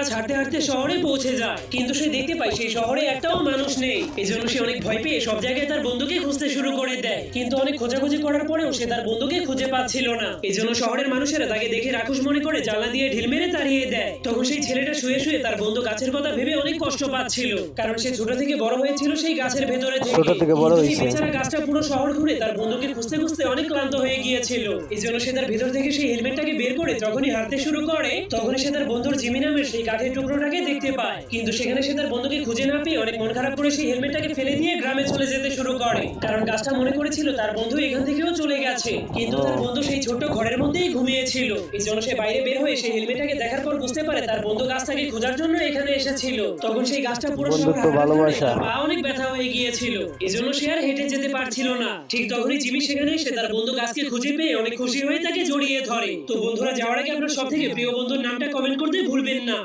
গাছ হাঁটতে হাঁটতে শহরে পৌঁছে যায়, কিন্তু সে দেখতে পায় সেই শহরে একটাও মানুষ নেই। এজন্য সে অনেক ভয় পেয়ে সব জায়গায় তার বন্ধুকে খুঁজতে শুরু করে দেয়, কিন্তু অনেক খোঁজাখুঁজি করার পরেও সে তার বন্ধুকে খুঁজে পাচ্ছিল না। এজন্য শহরের মানুষেরা তাকে দেখে রাক্ষস মনে করে জানলা দিয়ে ঢিল মেরে তাড়িয়ে দেয়। তখন সেই ছেলেটা শুয়ে শুয়ে তার বন্ধু গাছের কথা ভেবে অনেক কষ্ট পাচ্ছিল, কারণ সে ছোট থেকে বড় হয়েছিল সেই গাছের ভেতরে ছোট থেকে বড় কিন্তু সেই হয়েছে। বেচারা গাছটা পুরো শহর ঘুরে তার বন্ধুকে খুঁজতে খুঁজতে অনেক ক্লান্ত হয়ে গিয়েছিল। এজন্য সে তার ভেতর থেকে সেই হেলমেটটাকে বের করে যখনই হাঁটতে শুরু করে, তখনই সে তার বন্ধুর জিমি নামের সেই কাঠের টুকরোটাকে দেখতে পায়। কিন্তু সেখানে সে তার বন্ধুকে খুঁজে না পেয়ে অনেক মন খারাপ করে সেই হেলমেটটাকে ফেলে দিয়ে গ্রামে চলে যেতে শুরু করে, কারণ গাছটা মনে করেছিল তার বন্ধু এখান থেকেও চলে গেছে। কিন্তু তার বন্ধু সেই ছোট্ট ঘরের মধ্যেই ঘুমিয়েছিল। এজন্য সে বাইরে বের হয়ে সেই হেলমেটটাকে দেখার পর বুঝতে পারে তার বন্ধু গাছটাকে খোঁজার জন্য এখানে এসেছিল। তখন সেই গাছটা পুরো বন্ধুত্ব, শহর ভালোবাসা। পা অনেক ব্যথা হয়ে গিয়েছিল, এজন্য সে আর হেঁটে যেতে পারছিল না। ঠিক তখনই জিমি সেখানে এসে তার বন্ধু গাছকে খুঁজে পেয়ে অনেক খুশি হয়ে তাকে জড়িয়ে ধরে। তো বন্ধুরা, যাওয়ার আগে আপনার সব থেকে প্রিয় বন্ধুর নামটা কমেন্ট করতে ভুলবেন না।